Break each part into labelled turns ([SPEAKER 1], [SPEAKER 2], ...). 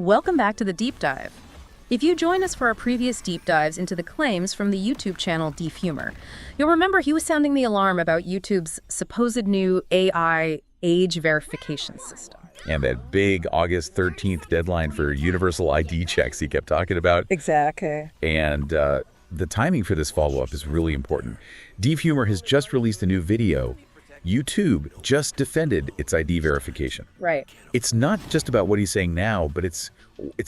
[SPEAKER 1] Welcome back to the Deep Dive. If you joined us for our previous deep dives into the claims from the YouTube channel DeepHumor, you'll remember he was sounding the alarm about YouTube's supposed new AI age verification system.
[SPEAKER 2] And that big August 13th deadline for universal ID checks he kept talking about.
[SPEAKER 1] Exactly.
[SPEAKER 2] And the timing for this follow-up is really important. DeepHumor has just released a new video. YouTube just defended its ID verification.
[SPEAKER 1] Right.
[SPEAKER 2] It's not just about what he's saying now, but it's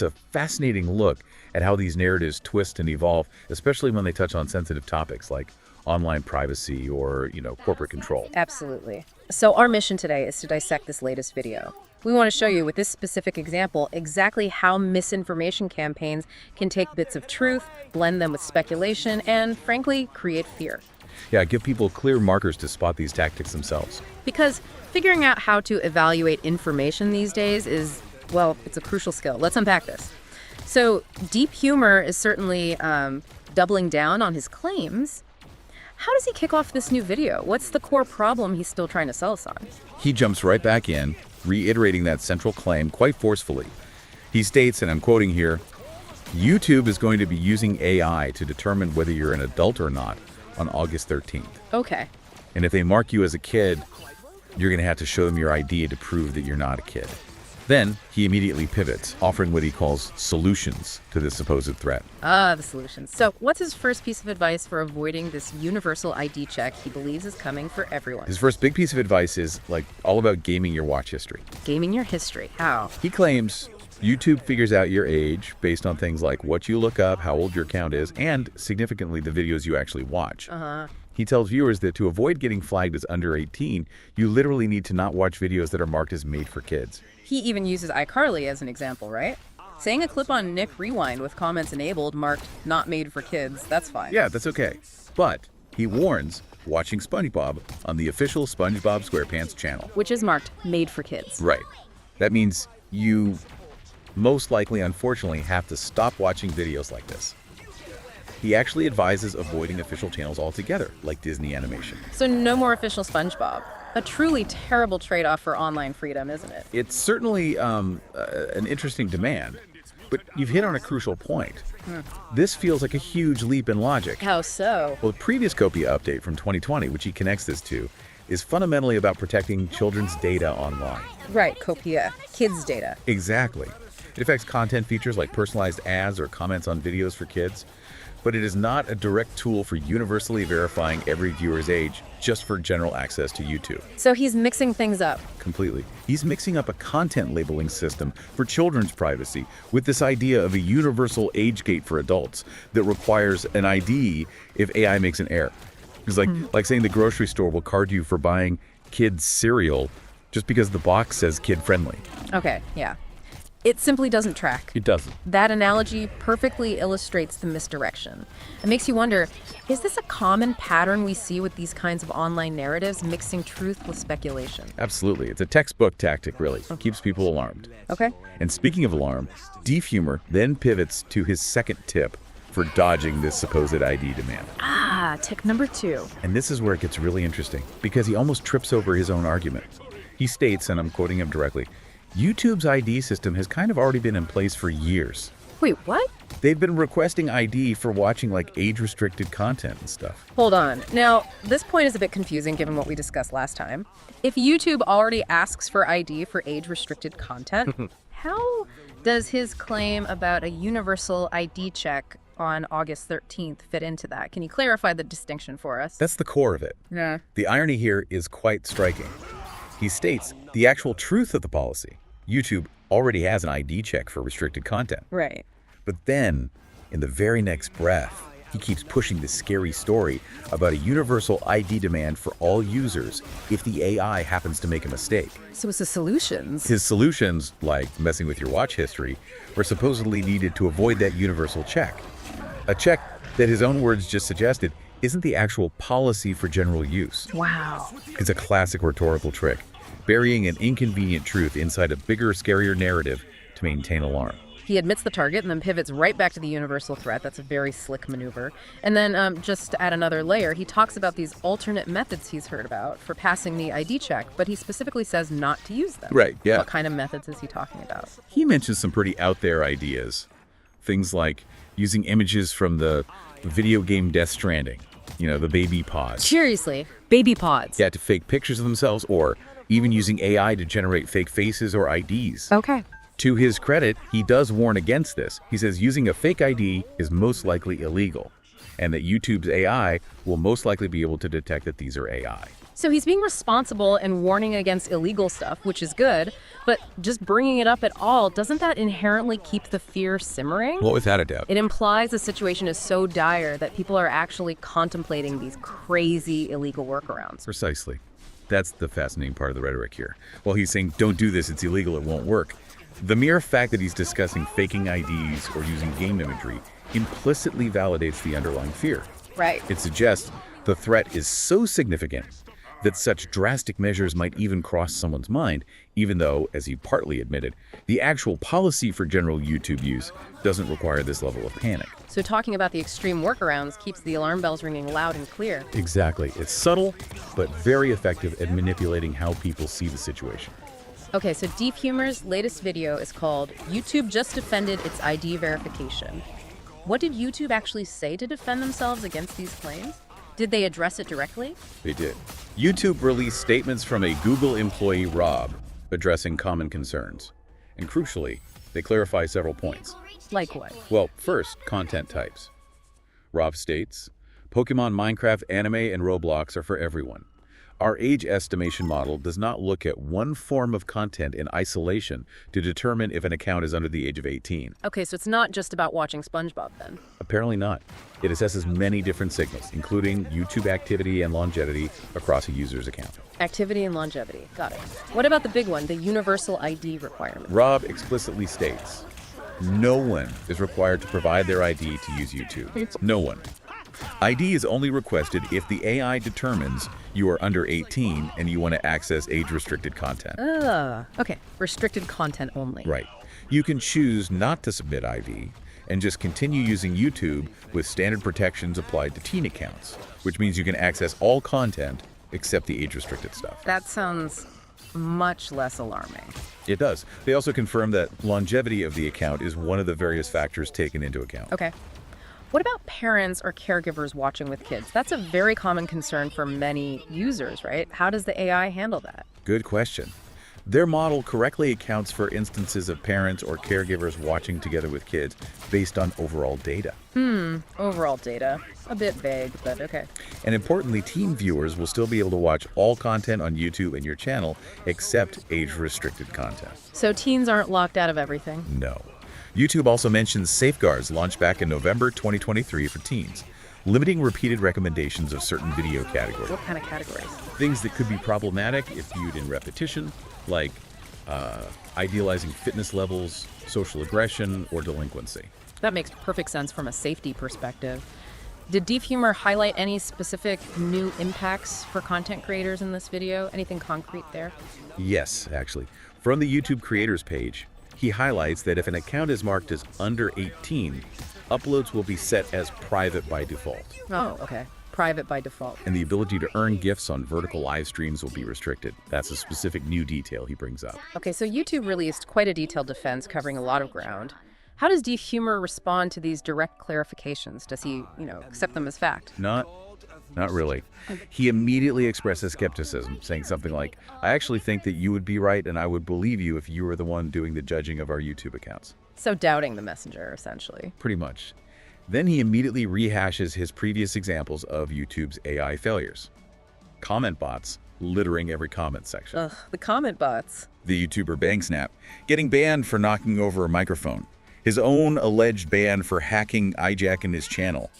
[SPEAKER 2] a fascinating look at how these narratives twist and evolve, especially when they touch on sensitive topics like online privacy or, corporate control.
[SPEAKER 1] Absolutely. So our mission today is to dissect this latest video. We want to show you with this specific example exactly how misinformation campaigns can take bits of truth, blend them with speculation, and frankly, create fear.
[SPEAKER 2] Yeah, give people clear markers to spot these tactics themselves.
[SPEAKER 1] Because figuring out how to evaluate information these days is, well, it's a crucial skill. Let's unpack this. So DeepHumor is certainly doubling down on his claims. How does he kick off this new video? What's the core problem he's still trying to sell us on?
[SPEAKER 2] He jumps right back in, reiterating that central claim quite forcefully. He states, and I'm quoting here, YouTube is going to be using AI to determine whether you're an adult or not on August 13th.
[SPEAKER 1] Okay.
[SPEAKER 2] And if they mark you as a kid, you're going to have to show them your ID to prove that you're not a kid. Then he immediately pivots, offering what he calls solutions to this supposed threat.
[SPEAKER 1] The solutions. So what's his first piece of advice for avoiding this universal ID check he believes is coming for everyone?
[SPEAKER 2] His first big piece of advice is all about gaming your watch history.
[SPEAKER 1] Gaming your history. How?
[SPEAKER 2] He claims YouTube figures out your age based on things like what you look up, how old your account is, and significantly the videos you actually watch. He tells viewers that to avoid getting flagged as under 18, you literally need to not watch videos that are marked as made for kids.
[SPEAKER 1] He even uses iCarly as an example, right? Saying a clip on Nick Rewind with comments enabled marked not made for kids, that's fine.
[SPEAKER 2] Yeah, that's okay. But he warns watching SpongeBob on the official SpongeBob SquarePants channel.
[SPEAKER 1] Which is marked made for kids.
[SPEAKER 2] Right. That means you most likely, unfortunately, have to stop watching videos like this. He actually advises avoiding official channels altogether, like Disney Animation.
[SPEAKER 1] So no more official SpongeBob. A truly terrible trade-off for online freedom, isn't it?
[SPEAKER 2] It's certainly an interesting demand, but you've hit on a crucial point. This feels like a huge leap in logic.
[SPEAKER 1] How so?
[SPEAKER 2] Well, the previous Copia update from 2020, which he connects this to, is fundamentally about protecting children's data online.
[SPEAKER 1] Right, Copia. Kids' data.
[SPEAKER 2] Exactly. It affects content features like personalized ads or comments on videos for kids, but it is not a direct tool for universally verifying every viewer's age just for general access to YouTube.
[SPEAKER 1] So he's mixing things up.
[SPEAKER 2] Completely. He's mixing up a content labeling system for children's privacy with this idea of a universal age gate for adults that requires an ID if AI makes an error. It's like saying the grocery store will card you for buying kids' cereal just because the box says kid-friendly.
[SPEAKER 1] Okay, yeah. It simply doesn't track.
[SPEAKER 2] It doesn't.
[SPEAKER 1] That analogy perfectly illustrates the misdirection. It makes you wonder, is this a common pattern we see with these kinds of online narratives, mixing truth with speculation?
[SPEAKER 2] Absolutely. It's a textbook tactic, really. It keeps people alarmed.
[SPEAKER 1] Okay.
[SPEAKER 2] And speaking of alarm, DeepHumor then pivots to his second tip for dodging this supposed ID demand.
[SPEAKER 1] Tip number 2.
[SPEAKER 2] And this is where it gets really interesting, because he almost trips over his own argument. He states, and I'm quoting him directly, YouTube's ID system has kind of already been in place for years.
[SPEAKER 1] Wait, what?
[SPEAKER 2] They've been requesting ID for watching age-restricted content and stuff.
[SPEAKER 1] Hold on. Now, this point is a bit confusing given what we discussed last time. If YouTube already asks for ID for age-restricted content, how does his claim about a universal ID check on August 13th fit into that? Can you clarify the distinction for us?
[SPEAKER 2] That's the core of it.
[SPEAKER 1] Yeah.
[SPEAKER 2] The irony here is quite striking. He states the actual truth of the policy. YouTube already has an ID check for restricted content.
[SPEAKER 1] Right.
[SPEAKER 2] But then, in the very next breath, he keeps pushing this scary story about a universal ID demand for all users if the AI happens to make a mistake.
[SPEAKER 1] So it's the solutions.
[SPEAKER 2] His solutions, like messing with your watch history, were supposedly needed to avoid that universal check. A check that his own words just suggested isn't the actual policy for general use.
[SPEAKER 1] Wow.
[SPEAKER 2] It's a classic rhetorical trick, burying an inconvenient truth inside a bigger, scarier narrative to maintain alarm.
[SPEAKER 1] He admits the target and then pivots right back to the universal threat. That's a very slick maneuver. And then just to add another layer, he talks about these alternate methods he's heard about for passing the ID check, but he specifically says not to use them.
[SPEAKER 2] Right, yeah.
[SPEAKER 1] What kind of methods is he talking about?
[SPEAKER 2] He mentions some pretty out there ideas. Things like using images from the video game Death Stranding, the baby pods.
[SPEAKER 1] Seriously, baby pods.
[SPEAKER 2] Yeah, to fake pictures of themselves, or even using AI to generate fake faces or IDs.
[SPEAKER 1] Okay.
[SPEAKER 2] To his credit, he does warn against this. He says using a fake ID is most likely illegal, and that YouTube's AI will most likely be able to detect that these are AI.
[SPEAKER 1] So he's being responsible and warning against illegal stuff, which is good, but just bringing it up at all, doesn't that inherently keep the fear simmering?
[SPEAKER 2] Well, without a doubt.
[SPEAKER 1] It implies the situation is so dire that people are actually contemplating these crazy illegal workarounds.
[SPEAKER 2] Precisely. That's the fascinating part of the rhetoric here. While he's saying, don't do this, it's illegal, it won't work, the mere fact that he's discussing faking IDs or using game imagery implicitly validates the underlying fear.
[SPEAKER 1] Right.
[SPEAKER 2] It suggests the threat is so significant that such drastic measures might even cross someone's mind, even though, as he partly admitted, the actual policy for general YouTube use doesn't require this level of panic.
[SPEAKER 1] So talking about the extreme workarounds keeps the alarm bells ringing loud and clear.
[SPEAKER 2] Exactly. It's subtle, but very effective at manipulating how people see the situation.
[SPEAKER 1] Okay, so DeepHumor's latest video is called YouTube Just Defended Its ID Verification. What did YouTube actually say to defend themselves against these claims? Did they address it directly?
[SPEAKER 2] They did. YouTube released statements from a Google employee, Rob, addressing common concerns. And crucially, they clarify several points.
[SPEAKER 1] Like what?
[SPEAKER 2] Well, first, content types. Rob states, Pokemon, Minecraft, anime, and Roblox are for everyone. Our age estimation model does not look at one form of content in isolation to determine if an account is under the age of 18.
[SPEAKER 1] Okay, so it's not just about watching SpongeBob then?
[SPEAKER 2] Apparently not. It assesses many different signals, including YouTube activity and longevity across a user's account.
[SPEAKER 1] Activity and longevity. Got it. What about the big one, the universal ID requirement?
[SPEAKER 2] Rob explicitly states, no one is required to provide their ID to use YouTube. No one. ID is only requested if the AI determines you are under 18 and you want to access age-restricted content.
[SPEAKER 1] Okay. Restricted content only.
[SPEAKER 2] Right. You can choose not to submit ID and just continue using YouTube with standard protections applied to teen accounts, which means you can access all content except the age-restricted stuff.
[SPEAKER 1] That sounds much less alarming.
[SPEAKER 2] It does. They also confirm that longevity of the account is one of the various factors taken into account.
[SPEAKER 1] Okay. What about parents or caregivers watching with kids? That's a very common concern for many users, right? How does the AI handle that?
[SPEAKER 2] Good question. Their model correctly accounts for instances of parents or caregivers watching together with kids based on overall data.
[SPEAKER 1] Overall data. A bit vague, but okay.
[SPEAKER 2] And importantly, teen viewers will still be able to watch all content on YouTube and your channel except age-restricted content.
[SPEAKER 1] So teens aren't locked out of everything?
[SPEAKER 2] No. YouTube also mentions safeguards launched back in November 2023 for teens, limiting repeated recommendations of certain video categories.
[SPEAKER 1] What kind of categories?
[SPEAKER 2] Things that could be problematic if viewed in repetition, like idealizing fitness levels, social aggression, or delinquency.
[SPEAKER 1] That makes perfect sense from a safety perspective. Did DeepHumor highlight any specific new impacts for content creators in this video? Anything concrete there?
[SPEAKER 2] Yes, actually. From the YouTube creators page, he highlights that if an account is marked as under 18, uploads will be set as private by default.
[SPEAKER 1] Oh, okay. Private by default.
[SPEAKER 2] And the ability to earn gifts on vertical live streams will be restricted. That's a specific new detail he brings up.
[SPEAKER 1] Okay, so YouTube released quite a detailed defense covering a lot of ground. How does DeepHumor respond to these direct clarifications? Does he, accept them as fact?
[SPEAKER 2] Not really. He immediately expresses skepticism, saying something like, I actually think that you would be right and I would believe you if you were the one doing the judging of our YouTube accounts.
[SPEAKER 1] So doubting the messenger, essentially.
[SPEAKER 2] Pretty much. Then he immediately rehashes his previous examples of YouTube's AI failures. Comment bots littering every comment section.
[SPEAKER 1] Ugh, the comment bots.
[SPEAKER 2] The YouTuber Bangsnap getting banned for knocking over a microphone. His own alleged ban for hacking, hijacking his channel.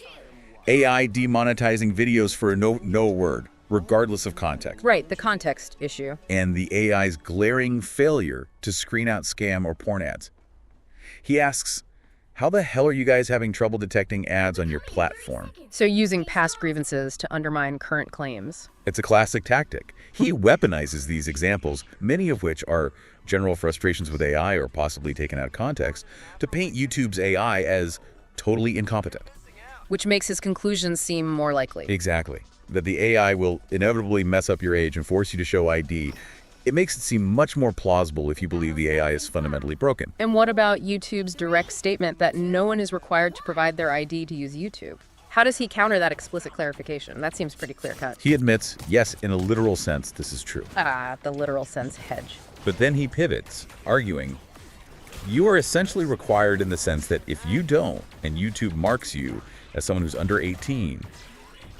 [SPEAKER 2] AI demonetizing videos for no word, regardless of context.
[SPEAKER 1] Right, the context issue.
[SPEAKER 2] And the AI's glaring failure to screen out scam or porn ads. He asks, how the hell are you guys having trouble detecting ads on your platform?
[SPEAKER 1] So using past grievances to undermine current claims.
[SPEAKER 2] It's a classic tactic. He weaponizes these examples, many of which are general frustrations with AI or possibly taken out of context, to paint YouTube's AI as totally incompetent.
[SPEAKER 1] Which makes his conclusions seem more likely.
[SPEAKER 2] Exactly. That the AI will inevitably mess up your age and force you to show ID. It makes it seem much more plausible if you believe the AI is fundamentally broken.
[SPEAKER 1] And what about YouTube's direct statement that no one is required to provide their ID to use YouTube? How does he counter that explicit clarification? That seems pretty clear-cut.
[SPEAKER 2] He admits, yes, in a literal sense, this is true.
[SPEAKER 1] The literal sense hedge.
[SPEAKER 2] But then he pivots, arguing, you are essentially required in the sense that if you don't, and YouTube marks you as someone who's under 18,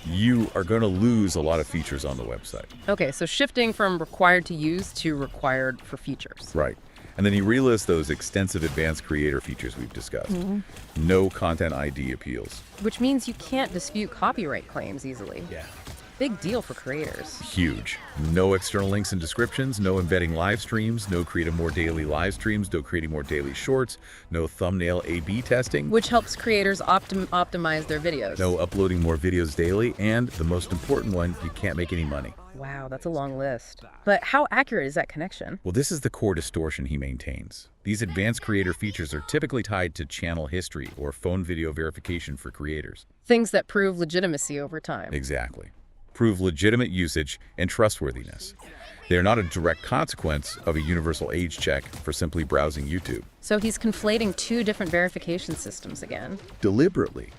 [SPEAKER 2] you are going to lose a lot of features on the website.
[SPEAKER 1] Okay, so shifting from required to use to required for features.
[SPEAKER 2] Right. And then he relists those extensive advanced creator features we've discussed. No content ID appeals.
[SPEAKER 1] Which means you can't dispute copyright claims easily.
[SPEAKER 2] Yeah.
[SPEAKER 1] Big deal for creators.
[SPEAKER 2] Huge. No external links and descriptions, no embedding live streams, no creating more daily live streams, no creating more daily shorts, no thumbnail A/B testing.
[SPEAKER 1] Which helps creators optimize their videos.
[SPEAKER 2] No uploading more videos daily, and the most important one, you can't make any money.
[SPEAKER 1] Wow, that's a long list. But how accurate is that connection?
[SPEAKER 2] Well, this is the core distortion he maintains. These advanced creator features are typically tied to channel history or phone video verification for creators.
[SPEAKER 1] Things that prove legitimacy over time.
[SPEAKER 2] Exactly. Prove legitimate usage and trustworthiness. They are not a direct consequence of a universal age check for simply browsing YouTube.
[SPEAKER 1] So he's conflating two different verification systems again.
[SPEAKER 2] Deliberately.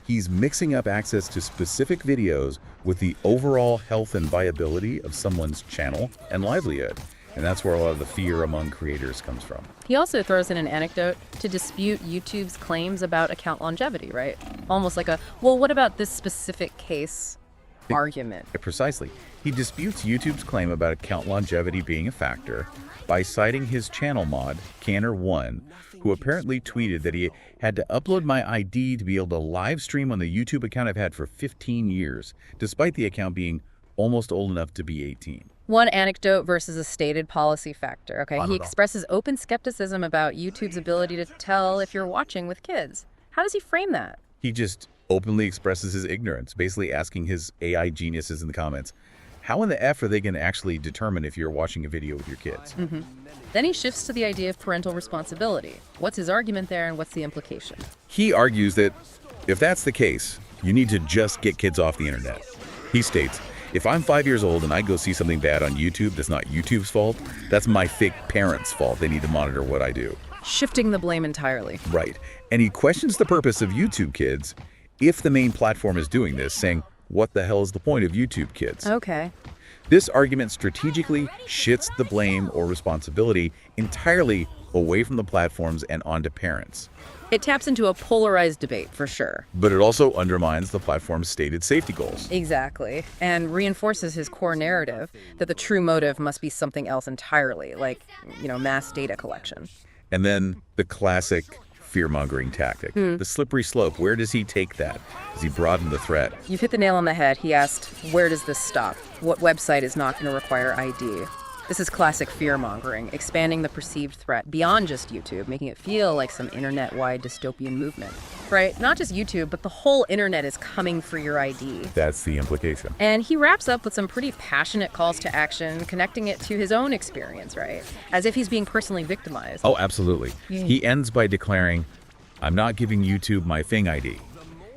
[SPEAKER 2] He's mixing up access to specific videos with the overall health and viability of someone's channel and livelihood. And that's where a lot of the fear among creators comes from.
[SPEAKER 1] He also throws in an anecdote to dispute YouTube's claims about account longevity, right? Almost like a, well, what about this specific case argument?
[SPEAKER 2] Precisely. He disputes YouTube's claim about account longevity being a factor by citing his channel mod, Canner1, who apparently tweeted that he had to upload my ID to be able to live stream on the YouTube account I've had for 15 years, despite the account being almost old enough to be 18.
[SPEAKER 1] One anecdote versus a stated policy factor, okay? He expresses open skepticism about YouTube's ability to tell if you're watching with kids. How does he frame that?
[SPEAKER 2] He just openly expresses his ignorance, basically asking his AI geniuses in the comments, how in the F are they going to actually determine if you're watching a video with your kids?
[SPEAKER 1] Then he shifts to the idea of parental responsibility. What's his argument there and what's the implication?
[SPEAKER 2] He argues that if that's the case, you need to just get kids off the internet. He states, if I'm 5 years old and I go see something bad on YouTube that's not YouTube's fault, that's my fake parents' fault. They need to monitor what I do.
[SPEAKER 1] Shifting the blame entirely.
[SPEAKER 2] Right. And he questions the purpose of YouTube Kids if the main platform is doing this, saying, what the hell is the point of YouTube Kids?
[SPEAKER 1] Okay.
[SPEAKER 2] This argument strategically shifts the blame or responsibility entirely away from the platforms and onto parents.
[SPEAKER 1] It taps into a polarized debate, for sure.
[SPEAKER 2] But it also undermines the platform's stated safety goals.
[SPEAKER 1] Exactly. And reinforces his core narrative that the true motive must be something else entirely, like, mass data collection.
[SPEAKER 2] And then the classic fear-mongering tactic, the slippery slope. Where does he take that? Does he broaden the threat?
[SPEAKER 1] You've hit the nail on the head. He asked, where does this stop? What website is not going to require ID? This is classic fear-mongering, expanding the perceived threat beyond just YouTube, making it feel like some internet-wide dystopian movement. Right? Not just YouTube, but the whole internet is coming for your ID.
[SPEAKER 2] That's the implication.
[SPEAKER 1] And he wraps up with some pretty passionate calls to action, connecting it to his own experience, right? As if he's being personally victimized.
[SPEAKER 2] Oh, absolutely. He ends by declaring, I'm not giving YouTube my Thing ID.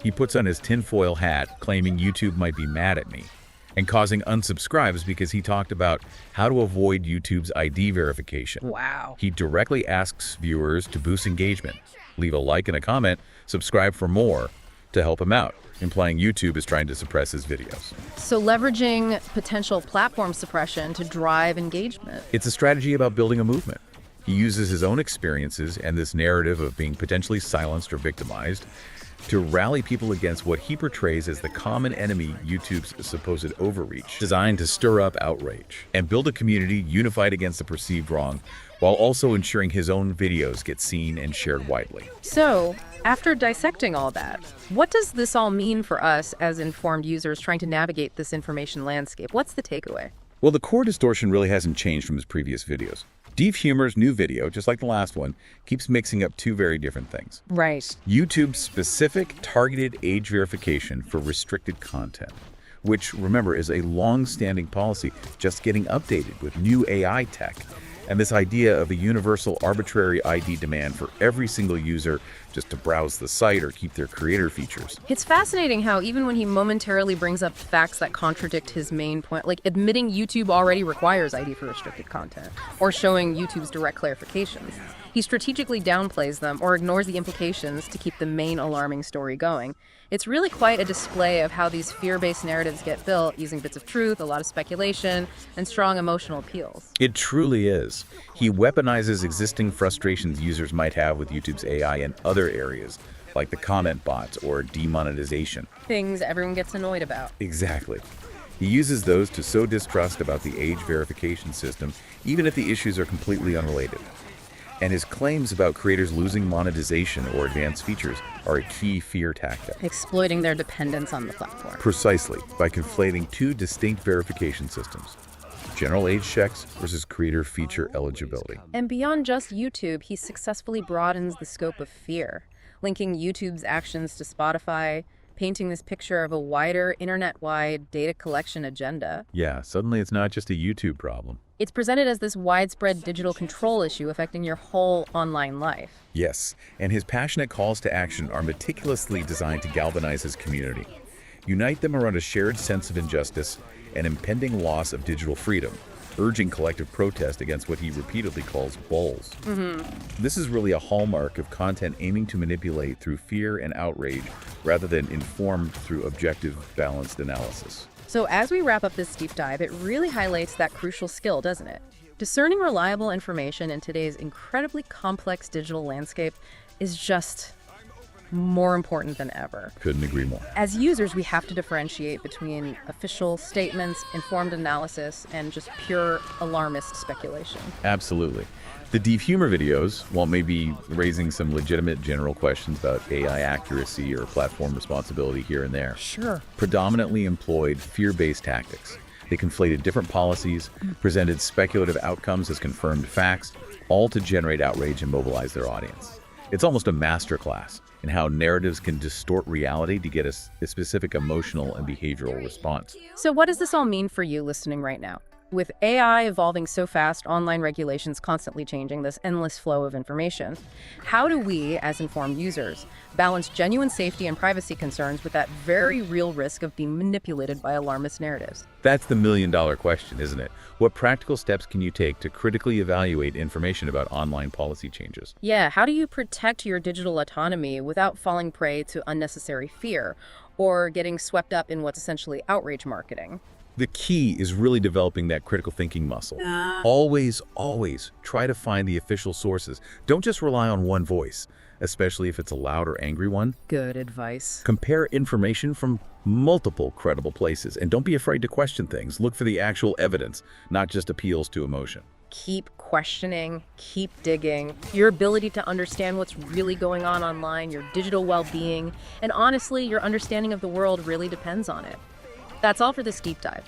[SPEAKER 2] He puts on his tinfoil hat, claiming YouTube might be mad at me, and causing unsubscribes because he talked about how to avoid YouTube's ID verification.
[SPEAKER 1] Wow.
[SPEAKER 2] He directly asks viewers to boost engagement, leave a like and a comment, subscribe for more to help him out, implying YouTube is trying to suppress his videos.
[SPEAKER 1] So leveraging potential platform suppression to drive engagement.
[SPEAKER 2] It's a strategy about building a movement. He uses his own experiences and this narrative of being potentially silenced or victimized to rally people against what he portrays as the common enemy, YouTube's supposed overreach, designed to stir up outrage and build a community unified against the perceived wrong, while also ensuring his own videos get seen and shared widely.
[SPEAKER 1] So, after dissecting all that, what does this all mean for us as informed users trying to navigate this information landscape? What's the takeaway?
[SPEAKER 2] Well, the core distortion really hasn't changed from his previous videos. DeepHumor's new video, just like the last one, keeps mixing up two very different things.
[SPEAKER 1] Right.
[SPEAKER 2] YouTube's specific targeted age verification for restricted content, which, remember, is a long-standing policy just getting updated with new AI tech. and this idea of a universal arbitrary ID demand for every single user just to browse the site or keep their creator features.
[SPEAKER 1] It's fascinating how even when he momentarily brings up facts that contradict his main point, like admitting YouTube already requires ID for restricted content, or showing YouTube's direct clarifications, he strategically downplays them or ignores the implications to keep the main alarming story going. It's really quite a display of how these fear-based narratives get built using bits of truth, a lot of speculation, and strong emotional appeals.
[SPEAKER 2] It truly is. He weaponizes existing frustrations users might have with YouTube's AI in other areas, like the comment bots or demonetization.
[SPEAKER 1] Things everyone gets annoyed about.
[SPEAKER 2] Exactly. He uses those to sow distrust about the age verification system, even if the issues are completely unrelated. And his claims about creators losing monetization or advanced features are a key fear tactic.
[SPEAKER 1] Exploiting their dependence on the platform.
[SPEAKER 2] Precisely, by conflating two distinct verification systems: general age checks versus creator feature eligibility.
[SPEAKER 1] And beyond just YouTube, he successfully broadens the scope of fear, linking YouTube's actions to Spotify, painting this picture of a wider, internet-wide data collection agenda.
[SPEAKER 2] Yeah, suddenly it's not just a YouTube problem.
[SPEAKER 1] It's presented as this widespread digital control issue affecting your whole online life.
[SPEAKER 2] Yes, and his passionate calls to action are meticulously designed to galvanize his community, unite them around a shared sense of injustice and impending loss of digital freedom, urging collective protest against what he repeatedly calls bulls. This is really a hallmark of content aiming to manipulate through fear and outrage rather than inform through objective, balanced analysis.
[SPEAKER 1] So as we wrap up this deep dive, it really highlights that crucial skill, doesn't it? Discerning reliable information in today's incredibly complex digital landscape is just more important than ever.
[SPEAKER 2] Couldn't agree more.
[SPEAKER 1] As users, we have to differentiate between official statements, informed analysis, and just pure alarmist speculation.
[SPEAKER 2] Absolutely. The DeepHumor videos, while maybe raising some legitimate general questions about AI accuracy or platform responsibility here and there,
[SPEAKER 1] Sure.
[SPEAKER 2] predominantly employed fear-based tactics. They conflated different policies, presented speculative outcomes as confirmed facts, all to generate outrage and mobilize their audience. It's almost a masterclass in how narratives can distort reality to get a specific emotional and behavioral response.
[SPEAKER 1] So what does this all mean for you listening right now? With AI evolving so fast, online regulations constantly changing, this endless flow of information, how do we, as informed users, balance genuine safety and privacy concerns with that very real risk of being manipulated by alarmist narratives?
[SPEAKER 2] That's the million-dollar question, isn't it? What practical steps can you take to critically evaluate information about online policy changes?
[SPEAKER 1] Yeah, how do you protect your digital autonomy without falling prey to unnecessary fear or getting swept up in what's essentially outrage marketing?
[SPEAKER 2] The key is really developing that critical thinking muscle. Always, always try to find the official sources. Don't just rely on one voice, especially if it's a loud or angry one.
[SPEAKER 1] Good advice.
[SPEAKER 2] Compare information from multiple credible places, and don't be afraid to question things. Look for the actual evidence, not just appeals to emotion.
[SPEAKER 1] Keep questioning, keep digging. Your ability to understand what's really going on online, your digital well-being, and honestly, your understanding of the world really depends on it. That's all for this deep dive.